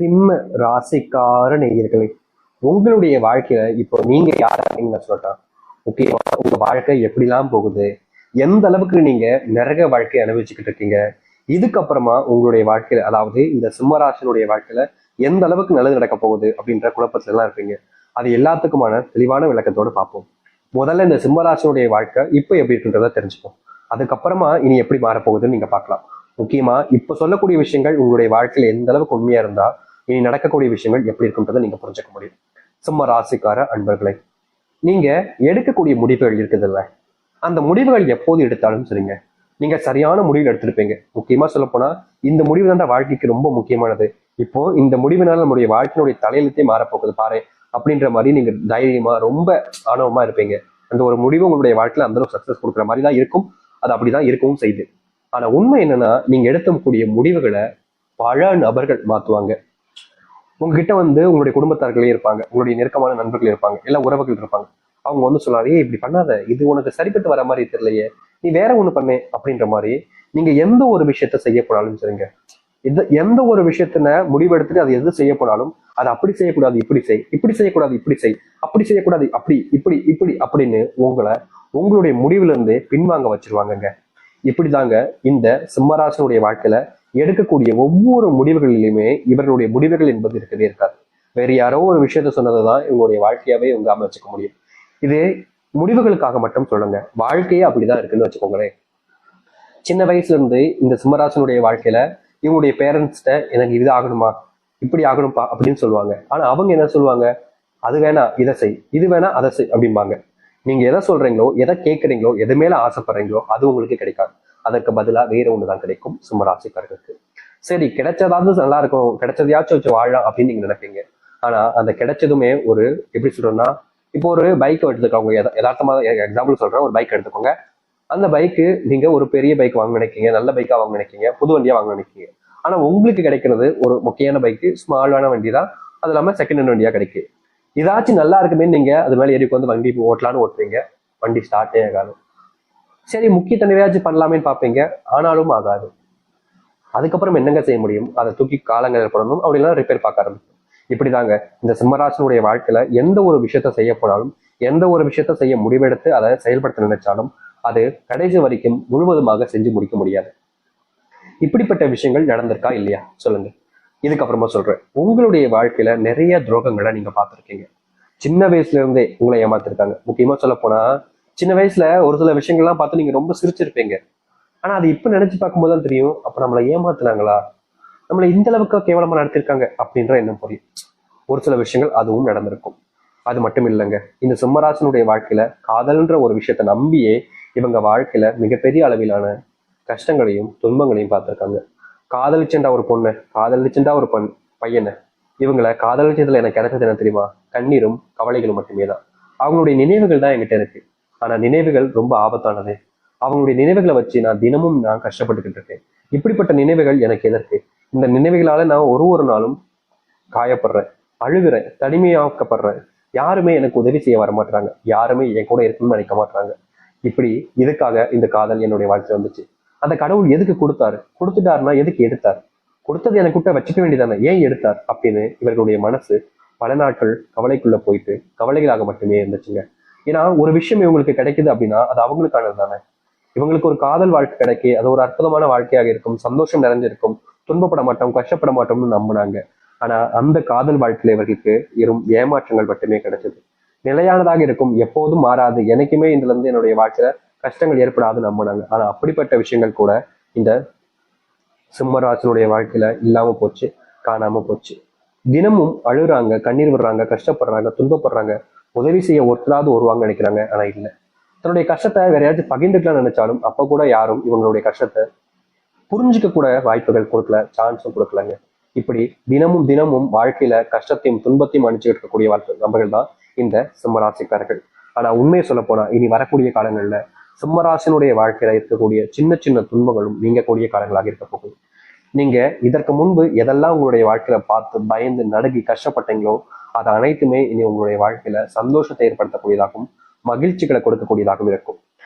சிம்ம ராசிக்கார நேயர்களே, உங்களுடைய வாழ்க்கையில இப்போ நீங்க யாருன்னு நான் சொல்லட்டா. முக்கியமா உங்க வாழ்க்கை எப்படிலாம் போகுது, எந்த அளவுக்கு நீங்க நிறைய வாழ்க்கையை அனுபவிச்சுக்கிட்டு இருக்கீங்க, இதுக்கப்புறமா உங்களுடைய வாழ்க்கையில, அதாவது இந்த சிம்மராசனுடைய வாழ்க்கையில எந்த அளவுக்கு நல்லது நடக்க போகுது அப்படின்ற குழப்பத்துல எல்லாம் இருப்பீங்க. அது எல்லாத்துக்குமான தெளிவான விளக்கத்தோடு பார்ப்போம். முதல்ல இந்த சிம்மராசனுடைய வாழ்க்கை இப்போ எப்படி இருக்குன்றத தெரிஞ்சுப்போம். அதுக்கப்புறமா இனி எப்படி மாறப்போகுதுன்னு நீங்க பார்க்கலாம். முக்கியமா இப்ப சொல்லக்கூடிய விஷயங்கள் உங்களுடைய வாழ்க்கையில எந்த அளவுக்கு உண்மையா இருந்தா இனி நடக்கக்கூடிய விஷயங்கள் எப்படி இருக்குன்றதை நீங்க புரிஞ்சுக்க முடியும். சிம்ம ராசிக்கார அன்பர்களை, நீங்க எடுக்கக்கூடிய முடிவுகள் இருக்குதுல்ல, அந்த முடிவுகள் எப்போது எடுத்தாலும் சரிங்க, நீங்க சரியான முடிவு எடுத்திருப்பீங்க. முக்கியமா சொல்ல போனா இந்த முடிவு தான் வாழ்க்கைக்கு ரொம்ப முக்கியமானது. இப்போ இந்த முடிவுனால நம்முடைய வாழ்க்கையினுடைய தலையெழுத்தே மாறப்போகுது பாரு அப்படின்ற மாதிரி நீங்க தைரியமா ரொம்ப ஆணவமா இருப்பீங்க. அந்த ஒரு முடிவு உங்களுடைய வாழ்க்கையில அந்த அளவுக்கு சக்சஸ் கொடுக்குற மாதிரி தான் இருக்கும். அது அப்படிதான் இருக்கவும் செய்யுது. ஆனா உண்மை என்னன்னா, நீங்க எடுக்கக்கூடிய முடிவுகளை பல நபர்கள் மாத்துவாங்க. உங்ககிட்ட உங்களுடைய குடும்பத்தார்களே இருப்பாங்க, உங்களுடைய நெருக்கமான நண்பர்கள் இருப்பாங்க, எல்லா உறவுகள் இருப்பாங்க. அவங்க சொல்லுவாங்க, ஏய் இப்படி பண்ணாத, இது உனக்கு சரிப்பட்டு வர மாதிரி தெரியலையே, நீ வேற ஒண்ணு பண்ணு அப்படின்ற மாதிரி. நீங்க எந்த ஒரு விஷயத்த செய்ய போனாலும் சரிங்க, எந்த ஒரு விஷயத்தின முடிவெடுத்துட்டு அது எது செய்ய போனாலும், அது அப்படி செய்யக்கூடாது இப்படி செய், இப்படி செய்யக்கூடாது இப்படி செய், அப்படி செய்யக்கூடாது அப்படி இப்படி இப்படி அப்படின்னு உங்களுடைய முடிவுல இருந்து பின்வாங்க வச்சிருவாங்கங்க. இப்படிதாங்க இந்த சிம்மராசனுடைய வாழ்க்கையில எடுக்கக்கூடிய ஒவ்வொரு முடிவுகளிலுமே இவர்களுடைய முடிவுகள் என்பது இருக்கவே இருக்காது. வேற யாரோ ஒரு விஷயத்த சொன்னதுதான் இவங்களுடைய வாழ்க்கையாவே இவங்க அமைச்சுக்க முடியும். இது முடிவுகளுக்காக மட்டும் சொல்லுங்க, வாழ்க்கையே அப்படிதான் இருக்குன்னு வச்சுக்கோங்களேன். சின்ன வயசுல இருந்து இந்த சிம்மராசனுடைய வாழ்க்கையில இவங்களுடைய பேரண்ட்ஸ்ட எனக்கு இது ஆகணுமா, இப்படி ஆகணும்பா அப்படின்னு சொல்லுவாங்க. ஆனா அவங்க என்ன சொல்லுவாங்க, அது வேணா இதை செய், இது வேணா அதை செய் அப்படிம்பாங்க. நீங்க எதை சொல்றீங்களோ, எதை கேட்கறீங்களோ, எது மேல ஆசைப்படுறீங்களோ அது உங்களுக்கு கிடைக்காது. அதற்கு பதிலா வேற ஒண்ணுதான் கிடைக்கும் சிம்மராசிக்காரர்களுக்கு. சரி, கிடைச்சதாவது நல்லா இருக்கும், கிடைச்சதையாச்சும் வச்சு வாழலாம் அப்படின்னு நீங்க நினைப்பீங்க. ஆனா அந்த கிடைச்சதுமே ஒரு எப்படி சொல்றோம்னா, இப்போ ஒரு பைக் எடுத்துக்கோங்க, யதார்த்தமா எக்ஸாம்பிள் சொல்றேன், ஒரு பைக் எடுத்துக்கோங்க. அந்த பைக்கு நீங்க ஒரு பெரிய பைக் வாங்க நினைக்கீங்க, நல்ல பைக்கா வாங்க நினைக்கீங்க, புது வண்டியா வாங்க நினைக்கீங்க. ஆனா உங்களுக்கு கிடைக்கிறது ஒரு முக்கியமான பைக்கு, ஸ்மாலான வண்டி தான். அது இல்லாம செகண்ட் ஹேண்ட் வண்டியா கிடைக்கும். இதாச்சும் நல்லா இருக்குமே நீங்க அது மேல ஏறி வண்டி ஓட்டலான்னு ஓட்டுவீங்க, வண்டி ஸ்டார்ட்டே ஆகாது. சரி, முக்கிய தடவையாச்சும் பண்ணலாமேன்னு பார்ப்பீங்க, ஆனாலும் ஆகாது. அதுக்கப்புறம் என்னங்க செய்ய முடியும், அதை தூக்கி காலங்கள் போடணும், அப்படிலாம் ரிப்பேர் பார்க்க ஆரம்பிக்கும். இப்படிதாங்க இந்த சிம்மராசனுடைய வாழ்க்கையில எந்த ஒரு விஷயத்த செய்ய போனாலும், எந்த ஒரு விஷயத்த செய்ய முடிவெடுத்து அதை செயல்படுத்த நினைச்சாலும் அது கடைசி வரைக்கும் முழுவதுமாக செஞ்சு முடிக்க முடியாது. இப்படிப்பட்ட விஷயங்கள் நடந்திருக்கா இல்லையா சொல்லுங்க. இதுக்கப்புறமா சொல்றேன், உங்களுடைய வாழ்க்கையில நிறைய துரோகங்களை நீங்க பார்த்துருக்கீங்க. சின்ன வயசுல இருந்தே உங்களை ஏமாத்திருக்காங்க. முக்கியமா சொல்ல போனா சின்ன வயசுல ஒரு சில விஷயங்கள்லாம் பார்த்து நீங்க ரொம்ப சிரிச்சிருப்பீங்க. ஆனா அது இப்ப நினைச்சு பார்க்கும்போது தான் தெரியும், அப்ப நம்மளை ஏமாத்துனாங்களா, நம்மளை இந்த அளவுக்கு கேவலமா நடத்திருக்காங்க அப்படின்ற எண்ணம் புரியும். ஒரு சில விஷயங்கள் அதுவும் நடந்திருக்கும். அது மட்டும் இல்லைங்க, இந்த சிம்மராசனுடைய வாழ்க்கையில காதல்ன்ற ஒரு விஷயத்த நம்பியே இவங்க வாழ்க்கையில மிகப்பெரிய அளவிலான கஷ்டங்களையும் துன்பங்களையும் பார்த்திருக்காங்க. காதலிச்சண்டா ஒரு பொண்ணு, காதலிச்சண்டா ஒரு பையனை, இவங்களை காதலிச்சதுல எனக்கு கிடைச்சது என்ன தெரியுமா, கண்ணீரும் கவலைகளும் மட்டுமே தான். அவங்களுடைய நினைவுகள் தான் என்கிட்ட இருக்கு. ஆனா நினைவுகள் ரொம்ப ஆபத்தானது. அவங்களுடைய நினைவுகளை வச்சு நான் கஷ்டப்பட்டுக்கிட்டு இருக்கேன். இப்படிப்பட்ட நினைவுகள் எனக்கு எதற்கு? இந்த நினைவுகளால நான் ஒரு நாளும் காயப்படுறேன், அழுகிறேன், தனிமையாக்கப்படுறேன். யாருமே எனக்கு உதவி செய்ய வர மாட்டாங்க, யாருமே என் கூட இருக்குன்னு நினைக்க மாட்டாங்க. இப்படி இதுக்காக இந்த காதல் என்னுடைய வாழ்க்கை வந்துச்சு. அந்த கடவுள் எதுக்கு கொடுத்தாரு, கொடுத்துட்டாருன்னா எதுக்கு எடுத்தார், கொடுத்தது எனக்கு கிட்ட வச்சுக்க வேண்டியதானே, ஏன் எடுத்தார் அப்படின்னு இவர்களுடைய மனசு பல நாட்கள் கவலைக்குள்ள போயிட்டு கவலைகளாக மட்டுமே இருந்துச்சுங்க. ஏன்னா ஒரு விஷயம் இவங்களுக்கு கிடைக்குது அப்படின்னா அது அவங்களுக்கானது தானே. இவங்களுக்கு ஒரு காதல் வாழ்க்கை கிடைக்கி அது ஒரு அற்புதமான வாழ்க்கையாக இருக்கும், சந்தோஷம் நிறைஞ்சிருக்கும், துன்பப்பட மாட்டோம், கஷ்டப்பட மாட்டோம்னு நம்பினாங்க. ஆனா அந்த காதல் வாழ்க்கையில இவர்களுக்கு வெறும் ஏமாற்றங்கள் மட்டுமே கிடைச்சது. நிலையானதாக இருக்கும், எப்போதும் மாறாது, எனக்குமே இதுல இருந்து என்னுடைய வாழ்க்கையில கஷ்டங்கள் ஏற்படாதுன்னு நம்பினாங்க. ஆனா அப்படிப்பட்ட விஷயங்கள் கூட இந்த சிம்மராசனுடைய வாழ்க்கையில இல்லாம போச்சு, காணாம போச்சு. தினமும் அழுறாங்க, கண்ணீர் விடுறாங்க, கஷ்டப்படுறாங்க, துன்பப்படுறாங்க. உதவி செய்ய ஒருத்தராவது வருவாங்க நினைக்கிறாங்க, ஆனா இல்லை. தன்னுடைய கஷ்டத்தை வேற யாராச்சும் பகிர்ந்துக்கலாம் நினைச்சாலும் அப்ப கூட யாரும் இவங்களுடைய கஷ்டத்தை புரிஞ்சுக்க கூட வாய்ப்புகள் கொடுக்கல, சான்ஸும் கொடுக்கலங்க. இப்படி தினமும் தினமும் வாழ்க்கையில கஷ்டத்தையும் துன்பத்தையும் அணிச்சுட்டு இருக்கக்கூடிய நபர்கள் தான் இந்த சிம்மராசிக்காரர்கள். ஆனா உண்மையை சொல்ல போனா இனி வரக்கூடிய காலங்கள்ல சிம்மராசினுடைய வாழ்க்கையில இருக்கக்கூடிய சின்ன சின்ன துன்பங்களும் நீங்கக்கூடிய காலங்களாக இருக்க போகுது. நீங்க இதற்கு முன்பு எதெல்லாம் உங்களுடைய வாழ்க்கையில பார்த்து பயந்து நடுங்கி கஷ்டப்பட்டீங்களோ அது அனைத்துமே இனி உங்களுடைய வாழ்க்கையில சந்தோஷத்தை ஏற்படுத்தக்கூடியதாகவும் மகிழ்ச்சிகளை கொடுக்கக்கூடியதாகவும் இருக்கும்.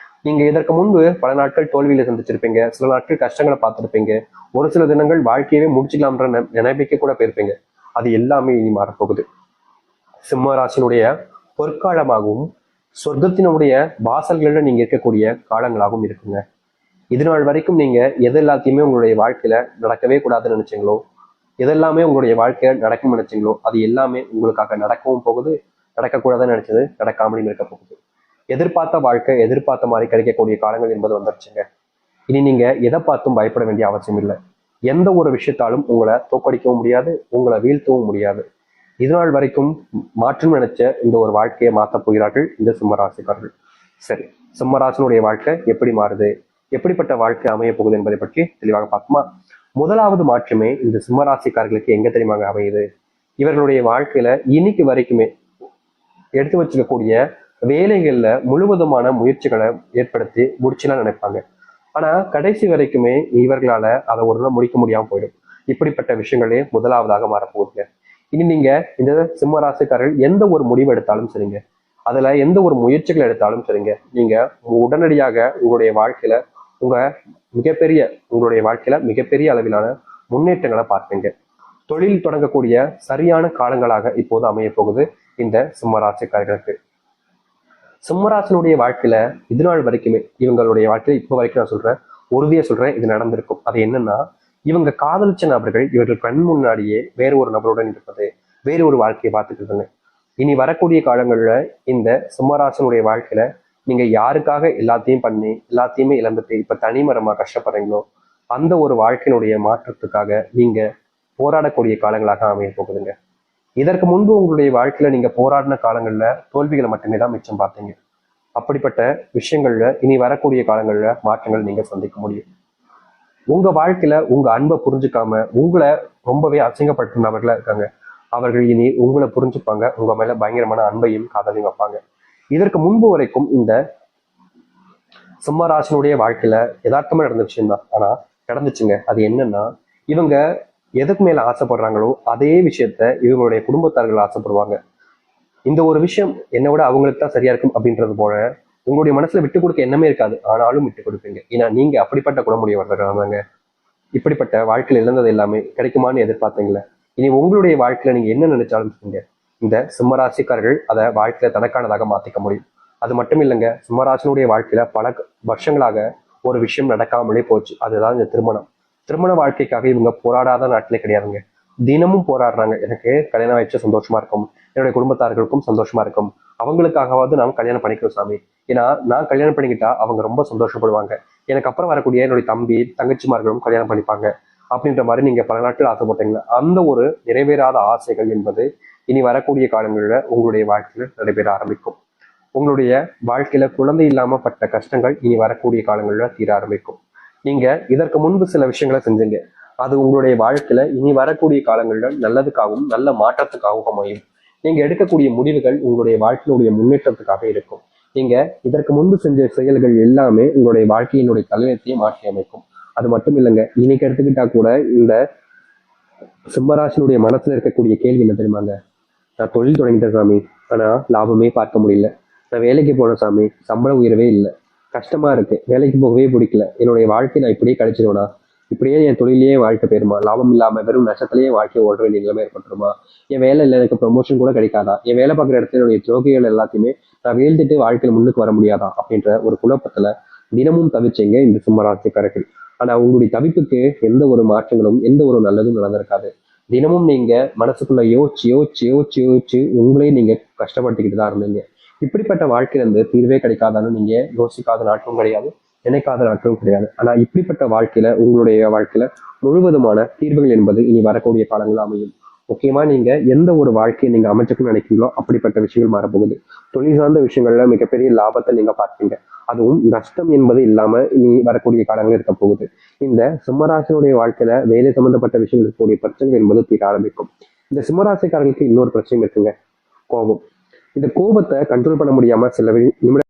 நீங்க இதற்கு முன்பு பல நாட்கள் தோல்வியில சந்திச்சிருப்பீங்க, சில நாட்கள் கஷ்டங்களை பார்த்துருப்பீங்க, ஒரு சில தினங்கள் வாழ்க்கையவே முடிச்சுக்கலாம்ன்ற நினைப்பிக்க கூட போயிருப்பீங்க. அது எல்லாமே இனி மாறப்போகுது. சிம்ம ராசினுடைய பொற்காலமாகவும் சொர்க்கத்தினுடைய வாசல்களில் நீங்க இருக்கக்கூடிய காலங்களாகவும் இருக்குங்க. இது நாள் வரைக்கும் நீங்க எது எல்லாத்தையுமே உங்களுடைய வாழ்க்கையில நடக்கவே கூடாதுன்னு நினைச்சீங்களோ, எதெல்லாமே உங்களுடைய வாழ்க்கையில நடக்கும் நினைச்சீங்களோ, அது எல்லாமே உங்களுக்காக நடக்கவும் போகுது. நடக்கக்கூடாதுன்னு நினைச்சது நடக்காமலும் இருக்க போகுது. எதிர்பார்த்த வாழ்க்கை எதிர்பார்த்த மாதிரி கிடைக்கக்கூடிய காலங்கள் என்பது வந்துருச்சுங்க. இனி நீங்க எதை பார்த்தும் பயப்பட வேண்டிய அவசியம் இல்லை. எந்த ஒரு விஷயத்தாலும் உங்களை தோக்கடிக்கவும் முடியாது, உங்களை வீழ்த்தவும் முடியாது. இது நாள் வரைக்கும் மாற்றம் நினைச்ச இந்த ஒரு வாழ்க்கையை மாற்றப் போகிறார்கள் இந்த சிம்மராசிக்காரர்கள். சரி, சிம்மராசினுடைய வாழ்க்கை எப்படி மாறுது, எப்படிப்பட்ட வாழ்க்கை அமைய போகுது என்பதை பற்றி தெளிவாக பார்ப்போமா? முதலாவது மாற்றமே இந்த சிம்மராசிக்காரர்களுக்கு எங்க தெரியுமாங்க அமையுது? இவர்களுடைய வாழ்க்கையில இன்னைக்கு வரைக்குமே எடுத்து வச்சுக்கக்கூடிய வேலைகள்ல முழுவதுமான முயற்சிகளை ஏற்படுத்தி முடிச்சுலாம் நினைப்பாங்க. ஆனா கடைசி வரைக்குமே இவர்களால அதை ஒரு நாள் முடிக்க முடியாம போயிடும். இப்படிப்பட்ட விஷயங்களே முதலாவதாக மாறப்போகுதுங்க. இனி நீங்க இந்த சிம்ம ராசிக்காரர்கள் எந்த ஒரு முடிவு எடுத்தாலும் சரிங்க, அதுல எந்த ஒரு முயற்சிகள் எடுத்தாலும் சரிங்க, நீங்க உடனடியாக உங்களுடைய வாழ்க்கையில உங்களுடைய வாழ்க்கையில மிகப்பெரிய அளவிலான முன்னேற்றங்களை பார்ப்பீங்க. தொழில் தொடங்கக்கூடிய சரியான காலங்களாக இப்போது அமைய போகுது இந்த சிம்மராசிக்காரர்களுக்கு. சிம்மராசினுடைய வாழ்க்கையில இது நாள் வரைக்குமே இவங்களுடைய வாழ்க்கையில இப்போ வரைக்கும் நான் சொல்றேன், உறுதியா சொல்றேன், இது நடந்திருக்கும். அது என்னன்னா, இவங்க காதலிச்ச நபர்கள் இவர்கள் கண் முன்னாடியே வேறு ஒரு நபருடன் இருப்பது, வேறு ஒரு வாழ்க்கையை பார்த்துக்கிறதுங்க. இனி வரக்கூடிய காலங்கள்ல இந்த சிம்மராசனுடைய வாழ்க்கையில நீங்க யாருக்காக எல்லாத்தையும் பண்ணி எல்லாத்தையுமே இழந்துட்டு இப்ப தனிமரமா கஷ்டப்படுறீங்களோ, அந்த ஒரு வாழ்க்கையினுடைய மாற்றத்துக்காக நீங்க போராடக்கூடிய காலங்களாக அமைய போகுதுங்க. இதற்கு முன்பு உங்களுடைய வாழ்க்கையில நீங்க போராடின காலங்கள்ல தோல்விகளை மட்டுமே தான் மிச்சம் பார்த்தீங்க. அப்படிப்பட்ட விஷயங்கள்ல இனி வரக்கூடிய காலங்கள்ல மாற்றங்கள் நீங்க சந்திக்க முடியும். உங்க வாழ்க்கையில உங்க அன்பை புரிஞ்சுக்காம உங்களை ரொம்பவே அசிங்கப்படுத்தினவர்களா இருக்காங்க. அவர்கள் இனி உங்களை புரிஞ்சுப்பாங்க, உங்க மேல பயங்கரமான அன்பையும் காதலையும் வைப்பாங்க. இதற்கு முன்பு வரைக்கும் இந்த சிம்மராசினுடைய வாழ்க்கையில யதார்த்தமா நடந்த விஷயம் தான், ஆனா நடந்துச்சுங்க. அது என்னன்னா, இவங்க எதுக்கு மேல ஆசைப்படுறாங்களோ அதே விஷயத்த இவங்களுடைய குடும்பத்தார்கள் ஆசைப்படுவாங்க. இந்த ஒரு விஷயம் என்னை விட அவங்களுக்கு தான் சரியா இருக்கும் அப்படின்றது போல உங்களுடைய மனசுல விட்டு கொடுக்க எண்ணமே இருக்காது, ஆனாலும் விட்டு கொடுப்பீங்க. ஏன்னா நீங்க அப்படிப்பட்ட குணமுடையவர்கள். இப்படிப்பட்ட வாழ்க்கையில் இழந்தது எல்லாமே கிடைக்குமான்னு எதிர்பார்த்தீங்களே, இனி உங்களுடைய வாழ்க்கையில நீங்க என்ன நினைச்சாலும் சொல்லுங்க, இந்த சிம்மராசிக்காரர்கள் அதை வாழ்க்கையில தனக்கானதாக மாத்திக்க முடியும். அது மட்டும் இல்லைங்க, சிம்மராசினுடைய வாழ்க்கையில பல வருஷங்களாக ஒரு விஷயம் நடக்காமலே போச்சு. அதுதான் இந்த திருமணம். திருமண வாழ்க்கைக்காக இவங்க போராடாத நாட்டிலே கிடையாதுங்க. தினமும் போராடுறாங்க. எனக்கு கல்யாணம் ஆயிடுச்சு சந்தோஷமா இருக்கும், என்னுடைய குடும்பத்தார்களுக்கும் சந்தோஷமா இருக்கும், அவங்களுக்காகவாவது நாம் கல்யாணம் பண்ணிக்கிறோம் சாமி. ஏன்னா நான் கல்யாணம் பண்ணிக்கிட்டா அவங்க ரொம்ப சந்தோஷப்படுவாங்க, எனக்கு அப்புறம் வரக்கூடிய என்னுடைய தம்பி தங்கச்சிமார்களும் கல்யாணம் பண்ணிப்பாங்க அப்படின்ற மாதிரி நீங்க பல நாட்கள் ஆசைப்பட்டீங்களா, அந்த ஒரு நிறைவேறாத ஆசைகள் என்பது இனி வரக்கூடிய காலங்களில் உங்களுடைய வாழ்க்கையில நடைபெற ஆரம்பிக்கும். உங்களுடைய வாழ்க்கையில குழந்தை இல்லாம பட்ட கஷ்டங்கள் இனி வரக்கூடிய காலங்களில் தீர ஆரம்பிக்கும். நீங்க இதற்கு முன்பு சில விஷயங்களை செஞ்சீங்க, அது உங்களுடைய வாழ்க்கையில இனி வரக்கூடிய காலங்களில் நல்லதுக்காகவும் நல்ல மாற்றத்துக்காகவும் அமையும். நீங்க எடுக்கக்கூடிய முடிவுகள் உங்களுடைய வாழ்க்கையினுடைய முன்னேற்றத்துக்காக இருக்கும். நீங்க இதற்கு முன்பு செஞ்ச செயல்கள் எல்லாமே உங்களுடைய வாழ்க்கையினுடைய தலையத்தையே மாற்றி அமைக்கும். அது மட்டும் இல்லைங்க, இன்னைக்கு எடுத்துக்கிட்டா கூட இந்த சிம்மராசினுடைய மனசுல இருக்கக்கூடிய கேள்வி என்ன தெரியுமாங்க? நான் தொழில் தொடங்கிட்டேன் சாமி, ஆனா லாபமே பார்க்க முடியல. நான் வேலைக்கு போனேன் சாமி, சம்பள உயர்வே இல்லை, கஷ்டமா இருக்கு, வேலைக்கு போகவே பிடிக்கல, என்னுடைய வாழ்க்கை நான் இப்படியே கிடைச்சிருவேனா, இப்படியே என் தொழிலேயே வாழ்க்கை போயிருமா, லாபம் இல்லாம வெறும் நஷ்டத்திலேயே வாழ்க்கையை ஓட வேண்டிய நிலைமை ஏற்பட்டுருமா, என் வேலை இல்லை எனக்கு ப்ரமோஷன் கூட கிடைக்காதா, என் வேலை பார்க்குற இடத்துல என்னுடைய துரோகிகள் எல்லாத்தையுமே நான் வீழ்ந்துட்டு வாழ்க்கையில முன்னுக்கு வர முடியாதா அப்படின்ற ஒரு குழப்பத்துல தினமும் தவிச்சீங்க இந்த சிம்மராசிக்காரர்கள். ஆனா உங்களுடைய தவிப்புக்கு எந்த ஒரு மாற்றங்களும் எந்த ஒரு நல்லதும் நடந்திருக்காது. தினமும் நீங்க மனசுக்குள்ள யோசிச்சு யோசிச்சு யோசிச்சு யோசிச்சு உங்களே நீங்க கஷ்டப்படுத்திக்கிட்டு தான் இருந்தீங்க. இப்படிப்பட்ட வாழ்க்கையில இருந்து தீர்வே கிடைக்காதான்னு நீங்க யோசிக்காத நாட்களும் கிடையாது, நினைக்காத நாட்களும் கிடையாது. ஆனா இப்படிப்பட்ட வாழ்க்கையில உங்களுடைய வாழ்க்கையில முழுவதுமான தீர்வுகள் என்பது இனி வரக்கூடிய காலங்கள் அமையும். முக்கியமா நீங்க எந்த ஒரு வாழ்க்கையை நீங்க அமைச்சுக்கணும்னு நினைக்கிறீங்களோ அப்படிப்பட்ட விஷயங்கள் மாறப்போகுது. தொழில் சார்ந்த விஷயங்கள்ல மிகப்பெரிய லாபத்தை நீங்க பார்ப்பீங்க. அதுவும் நஷ்டம் என்பது இல்லாம இனி வரக்கூடிய காலங்கள் இருக்க போகுது. இந்த சிம்மராசினுடைய வாழ்க்கையில வேலை சம்பந்தப்பட்ட விஷயங்கள் இருக்கக்கூடிய பிரச்சனைகள் என்பது தீர ஆரம்பிக்கும். இந்த சிம்மராசிக்காரர்களுக்கு இன்னொரு பிரச்சனை இருக்குங்க, கோபம். இந்த கோபத்தை கண்ட்ரோல் பண்ண முடியாம சில நிமிடம்